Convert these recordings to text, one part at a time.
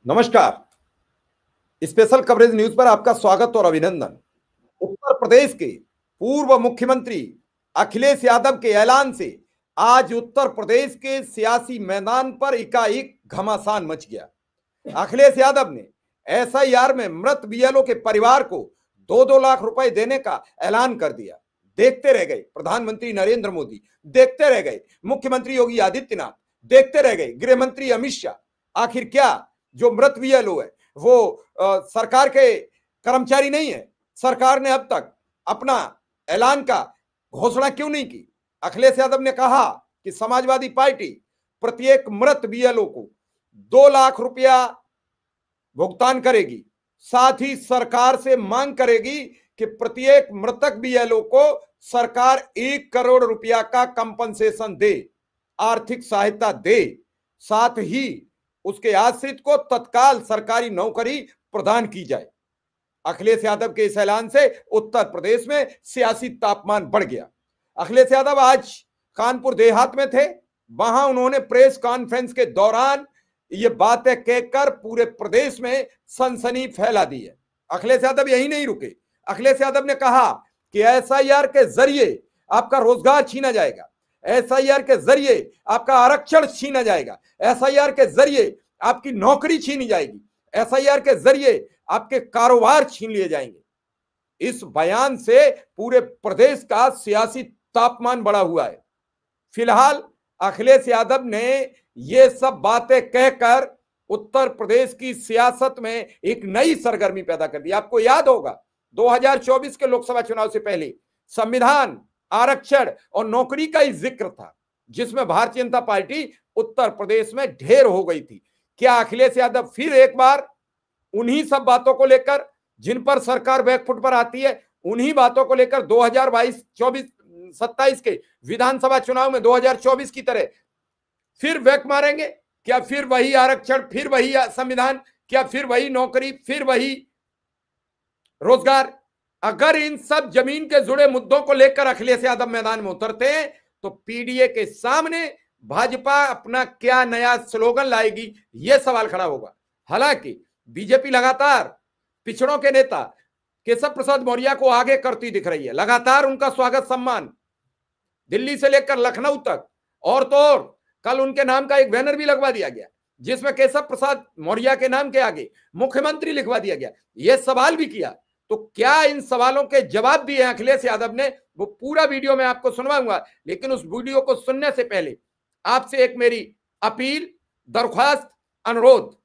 नमस्कार। Special coverage news पर आपका स्वागत और अभिनंदन। उत्तर प्रदेश के पूर्व मुख्यमंत्री अखिलेश यादव के ऐलान से आज उत्तर प्रदेश के सियासी मैदान पर एकाएक घमासान मच गया। अखिलेश यादव ने एसआईआर में मृत बीएलओ के परिवार को 2-2 लाख रुपए देने का ऐलान कर दिया। देखते रह गए प्रधानमंत्री नरेंद्र मोदी, देखते रह गए मुख्यमंत्री योगी आदित्यनाथ, देखते रह गए गृह मंत्री अमित शाह। आखिर क्या जो मृत बीएलओ है वो सरकार के कर्मचारी नहीं है? सरकार ने अब तक अपना ऐलान का घोषणा क्यों नहीं की? अखिलेश यादव ने कहा कि समाजवादी पार्टी प्रत्येक मृत बीएलओ को 2 लाख रुपया भुगतान करेगी, साथ ही सरकार से मांग करेगी कि प्रत्येक मृतक बीएलओ को सरकार 1 करोड़ रुपया का कंपनसेशन दे, आर्थिक सहायता दे, साथ ही उसके आश्रित को तत्काल सरकारी नौकरी प्रदान की जाए। अखिलेश यादव के इस ऐलान से उत्तर प्रदेश में सियासी तापमान बढ़ गया। अखिलेश यादव आज कानपुर देहात में थे, वहां उन्होंने प्रेस कॉन्फ्रेंस के दौरान ये बातें कहकर पूरे प्रदेश में सनसनी फैला दी है। अखिलेश यादव यही नहीं रुके। अखिलेश यादव ने कहा कि एसआईआर के जरिए आपका रोजगार छीना जाएगा, एसआईआर के जरिए आपका आरक्षण छीना जाएगा, एसआईआर के जरिए आपकी नौकरी छीनी जाएगी, एसआईआर के जरिए आपके कारोबार छीन लिए जाएंगे। इस बयान से पूरे प्रदेश का सियासी तापमान बढ़ा हुआ है। फिलहाल अखिलेश यादव ने ये सब बातें कहकर उत्तर प्रदेश की सियासत में एक नई सरगर्मी पैदा कर दी। आपको याद होगा 2024 के लोकसभा चुनाव से पहले संविधान, आरक्षण और नौकरी का ही जिक्र था, जिसमें भारतीय जनता पार्टी उत्तर प्रदेश में ढेर हो गई थी। क्या अखिलेश यादव फिर एक बार उन्हीं सब बातों को लेकर, जिन पर सरकार बैकफुट पर आती है, उन्हीं बातों को लेकर 2022-24-27 के विधानसभा चुनाव में 2024 की तरह फिर बैक मारेंगे? क्या फिर वही आरक्षण, फिर वही संविधान, क्या फिर वही नौकरी, फिर वही रोजगार? अगर इन सब जमीन के जुड़े मुद्दों को लेकर अखिलेश यादव मैदान में उतरते हैं तो पीडीए के सामने भाजपा अपना क्या नया स्लोगन लाएगी, यह सवाल खड़ा होगा। हालांकि बीजेपी लगातार पिछड़ों के नेता केशव प्रसाद मौर्य को आगे करती दिख रही है। लगातार उनका स्वागत सम्मान दिल्ली से लेकर लखनऊ तक, और तो और कल उनके नाम का एक बैनर भी लगवा दिया गया जिसमें केशव प्रसाद मौर्य के नाम के आगे मुख्यमंत्री लिखवा दिया गया। यह सवाल भी किया। तो क्या इन सवालों के जवाब दिए अखिलेश यादव ने? वो पूरा वीडियो मैं आपको सुनवाऊंगा, लेकिन उस वीडियो को सुनने से पहले आपसे एक मेरी अपील, दरख्वास्त, अनुरोध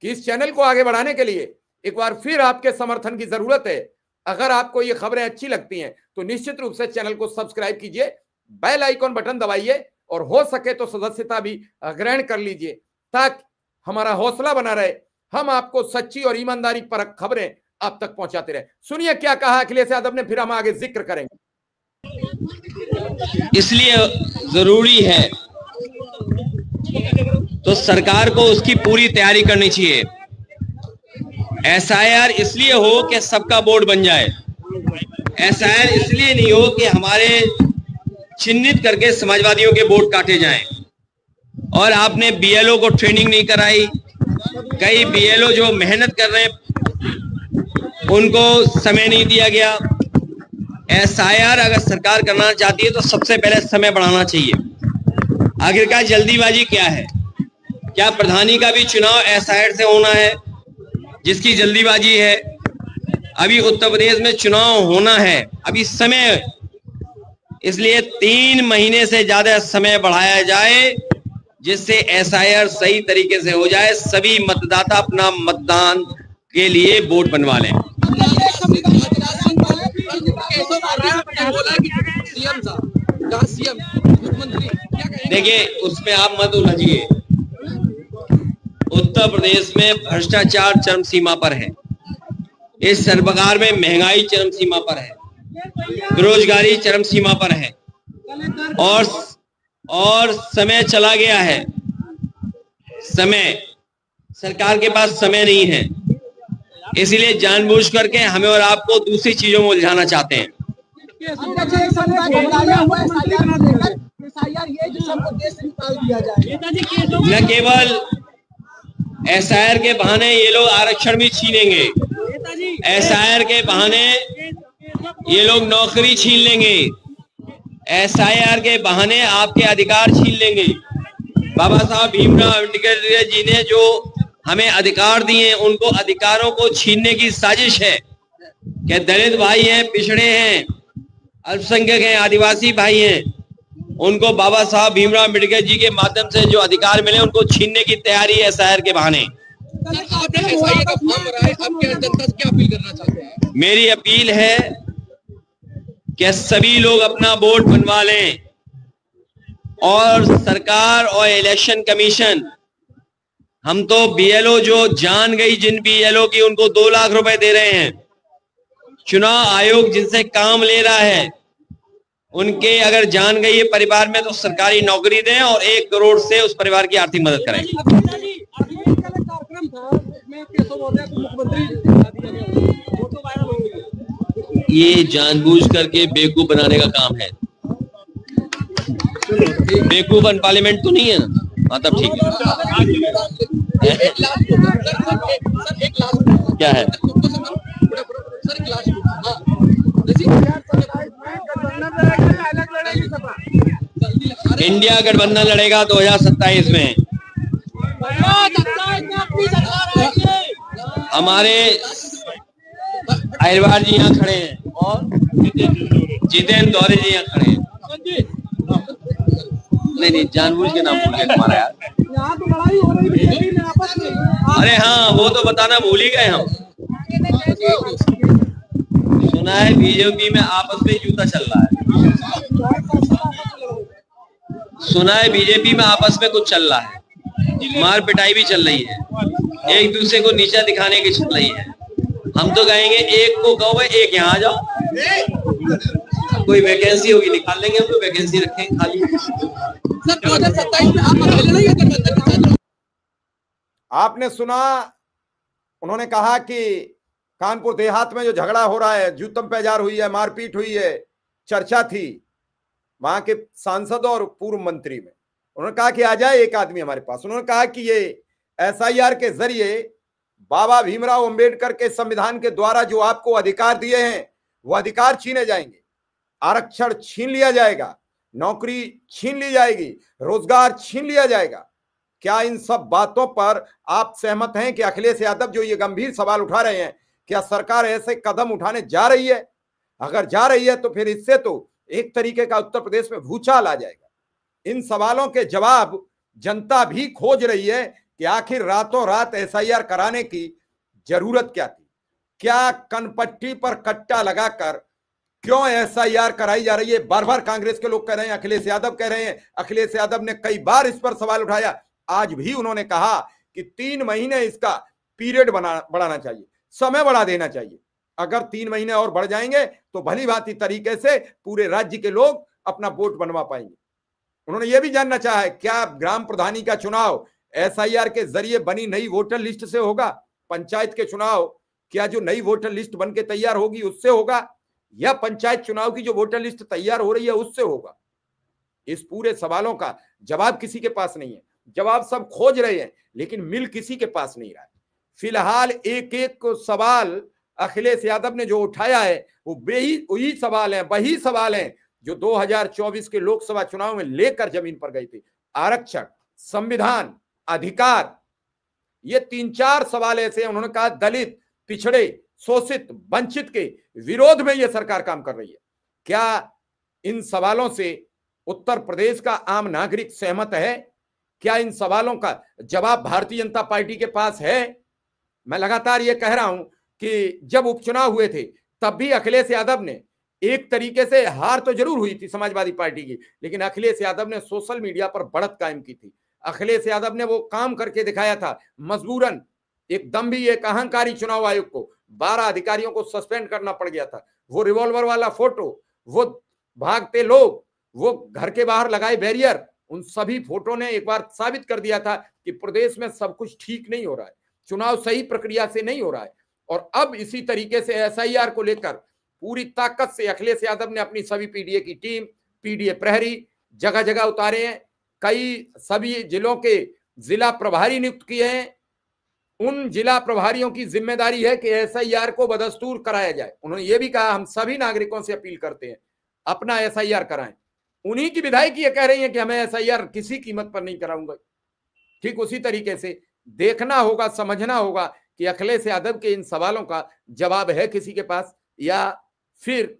कि इस चैनल को आगे बढ़ाने के लिए एक बार फिर आपके समर्थन की जरूरत है। अगर आपको ये खबरें अच्छी लगती हैं तो निश्चित रूप से चैनल को सब्सक्राइब कीजिए, बेल आइकॉन बटन दबाइए और हो सके तो सदस्यता भी ग्रहण कर लीजिए, ताकि हमारा हौसला बना रहे, हम आपको सच्ची और ईमानदारी परक खबरें आप तक पहुंचाते रहे। सुनिए क्या कहा अखिलेश यादव ने, फिर हम आगे जिक्र करेंगे। इसलिए जरूरी है तो सरकार को उसकी पूरी तैयारी करनी चाहिए। एसआईआर इसलिए हो कि सबका बोर्ड बन जाए, एसआईआर इसलिए नहीं हो कि हमारे चिन्हित करके समाजवादियों के वोट काटे जाएं। और आपने बीएलओ को ट्रेनिंग नहीं कराई। कई बीएलओ जो मेहनत कर रहे हैं उनको समय नहीं दिया गया। एसआईआर अगर सरकार करना चाहती है तो सबसे पहले समय बढ़ाना चाहिए। आखिरकार जल्दीबाजी क्या है? क्या प्रधानी का भी चुनाव एसआईआर से होना है जिसकी जल्दीबाजी है? अभी उत्तर प्रदेश में चुनाव होना है, अभी समय, इसलिए 3 महीने से ज्यादा समय बढ़ाया जाए जिससे एसआईआर सही तरीके से हो जाए, सभी मतदाता अपना मतदान के लिए वोट बनवा लें। देखिए, उसमें आप मत उलझिए। उत्तर प्रदेश में भ्रष्टाचार चरम सीमा पर है, इस सरकार में महंगाई चरम सीमा पर है, बेरोजगारी चरम सीमा पर है, और समय चला गया है। समय, सरकार के पास समय नहीं है, इसलिए जानबूझ करके हमें और आपको दूसरी चीजों में उलझाना चाहते हैं। न केवल एसआईआर के बहाने ये लोग आरक्षण भी छीनेंगे, एसआईआर के बहाने ये लोग नौकरी छीन लेंगे, एसआईआर के बहाने आपके अधिकार छीन लेंगे। बाबा साहब भीमराव अम्बेडकर जी ने जो हमें अधिकार दिए, उनको अधिकारों को छीनने की साजिश है। कि दलित भाई हैं, पिछड़े हैं, अल्पसंख्यक हैं, आदिवासी भाई हैं, उनको बाबा साहब भीमराव अम्बेडकर जी के माध्यम से जो अधिकार मिले उनको छीनने की तैयारी है एसआईआर के बहाने। मेरी अपील है कि सभी लोग अपना वोट बनवा लें और सरकार और इलेक्शन कमीशन, हम तो बीएलओ जो जान गई जिन बीएलओ की, उनको 2 लाख रुपए दे रहे हैं। चुनाव आयोग जिनसे काम ले रहा है उनके अगर जान गई है परिवार में, तो सरकारी नौकरी दें और 1 करोड़ से उस परिवार की आर्थिक मदद करें। ये जानबूझ करके बेवकूफ बनाने का काम है। बेवकूफन पार्लियामेंट तो नहीं है ना? हाँ, तब ठीक है। क्या है? इंडिया गठबंधन लड़ेगा 2027 में। हमारे अहिरवार जी यहाँ खड़े हैं और जितेंद्र दौरे जी यहाँ खड़े हैं। नहीं, जानबूझ के नाम भूल गए तुम्हारा यार। अरे हाँ, वो तो बताना भूल ही गए हम। सुना है बीजेपी में आपस में जूता चल रहा है। सुना है बीजेपी में आपस में कुछ चल रहा है, मार पिटाई भी चल रही है, एक दूसरे को नीचा दिखाने की चल रही है। हम तो कहेंगे एक को कहो एक यहाँ आ जाओ, कोई वैकेंसी होगी निकाल लेंगे, हम तो वैकेंसी रखेंगे खाली। आपने सुना, उन्होंने कहा कि कानपुर देहात में जो झगड़ा हो रहा है, जूतम पेजार हुई है, मारपीट हुई है, चर्चा थी वहां के सांसदों और पूर्व मंत्री में। उन्होंने कहा कि आ जाए एक आदमी हमारे पास। उन्होंने कहा कि ये एसआईआर के जरिए बाबा भीमराव अंबेडकर के संविधान के द्वारा जो आपको अधिकार दिए हैं वो अधिकार छीने जाएंगे, आरक्षण छीन लिया जाएगा, नौकरी छीन ली जाएगी, रोजगार छीन लिया जाएगा। क्या इन सब बातों पर आप सहमत हैं कि अखिलेश यादव जो ये गंभीर सवाल उठा रहे हैं, क्या सरकार ऐसे कदम उठाने जा रही है? अगर जा रही है तो फिर इससे तो एक तरीके का उत्तर प्रदेश में भूचाल आ जाएगा। इन सवालों के जवाब जनता भी खोज रही है कि आखिर रातों रात एसआईआर कराने की जरूरत क्या थी? क्या कनपट्टी पर कट्टा लगाकर क्यों एसआईआर कराई जा रही है? बार बार कांग्रेस के लोग कह रहे हैं, अखिलेश यादव कह रहे हैं, अखिलेश यादव ने कई बार इस पर सवाल उठाया। आज भी उन्होंने कहा कि 3 महीने इसका पीरियड बढ़ाना चाहिए, समय बढ़ा देना चाहिए। अगर 3 महीने और बढ़ जाएंगे तो भली भांति तरीके से पूरे राज्य के लोग अपना वोट बनवा पाएंगे। उन्होंने यह भी जानना चाहा है, क्या ग्राम प्रधानी का चुनाव एसआईआर के जरिए बनी नई वोटर लिस्ट से होगा? पंचायत के चुनाव क्या जो नई वोटर लिस्ट बन के तैयार होगी उससे होगा, या पंचायत चुनाव की जो वोटर लिस्ट तैयार हो रही है उससे होगा? इस पूरे सवालों का जवाब किसी के पास नहीं है। जवाब सब खोज रहे हैं लेकिन मिल किसी के पास नहीं रहा है। फिलहाल एक एक सवाल अखिलेश यादव ने जो उठाया है वो वही सवाल है, वही सवाल है जो 2024 के लोकसभा चुनाव में लेकर जमीन पर गई थी। आरक्षण, संविधान, अधिकार, ये 3-4 सवाल ऐसे हैं। उन्होंने कहा दलित, पिछड़े, शोषित, वंचित के विरोध में यह सरकार काम कर रही है। क्या इन सवालों से उत्तर प्रदेश का आम नागरिक सहमत है? क्या इन सवालों का जवाब भारतीय जनता पार्टी के पास है? मैं लगातार यह कह रहा हूं कि जब उपचुनाव हुए थे तब भी अखिलेश यादव ने, एक तरीके से हार तो जरूर हुई थी समाजवादी पार्टी की, लेकिन अखिलेश यादव ने सोशल मीडिया पर बढ़त कायम की थी। अखिलेश यादव ने वो काम करके दिखाया था, मजबूरन एकदम भी एक अहंकारी चुनाव आयोग को 12 अधिकारियों को सस्पेंड करना पड़ गया था। वो रिवॉल्वर वाला फोटो, वो भागते लोग, वो घर के बाहर लगाए बैरियर, उन सभी फोटो ने एक बार साबित कर दिया था कि प्रदेश में सब कुछ ठीक नहीं हो रहा है, चुनाव सही प्रक्रिया से नहीं हो रहा है। और अब इसी तरीके से एसआईआर को लेकर पूरी ताकत से अखिलेश यादव ने अपनी सभी पीडीए की टीम, पीडीए प्रहरी जगह जगह उतारे हैं। कई सभी जिलों के जिला प्रभारी नियुक्त किए हैं उन जिला प्रभारियों की जिम्मेदारी है कि एसआईआर को बदस्तूर कराया जाए। उन्होंने ये भी कहा हम सभी नागरिकों से अपील करते हैं अपना एसआईआर कराएं। उन्हीं की विधायक ये कह रही है कि हमें एसआईआर किसी कीमत पर नहीं कराऊंगा। ठीक उसी तरीके से देखना होगा, समझना होगा कि अखिलेश यादव के इन सवालों का जवाब है किसी के पास, या फिर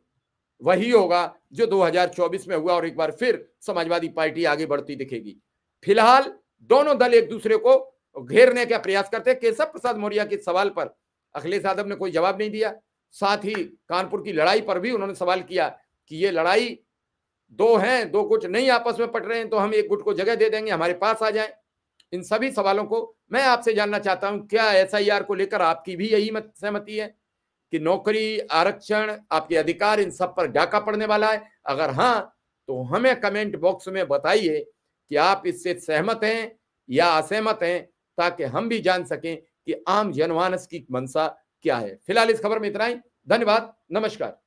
वही होगा जो 2024 में हुआ और एक बार फिर समाजवादी पार्टी आगे बढ़ती दिखेगी। फिलहाल दोनों दल एक दूसरे को घेरने का प्रयास करते हैं। केशव प्रसाद मौर्य के सवाल पर अखिलेश यादव ने कोई जवाब नहीं दिया। साथ ही कानपुर की लड़ाई पर भी उन्होंने सवाल किया कि ये लड़ाई दो हैं, दो गुट नहीं आपस में पट रहे हैं तो हम एक गुट को जगह दे देंगे, हमारे पास आ जाए। इन सभी सवालों को मैं आपसे जानना चाहता हूं, क्या एसआईआर को लेकर आपकी भी यही सहमति है कि नौकरी, आरक्षण, आपके अधिकार, इन सब पर डाका पड़ने वाला है? अगर हाँ तो हमें कमेंट बॉक्स में बताइए कि आप इससे सहमत हैं या असहमत हैं, ताकि हम भी जान सकें कि आम जनमानस की मंशा क्या है। फिलहाल इस खबर में इतना ही। धन्यवाद, नमस्कार।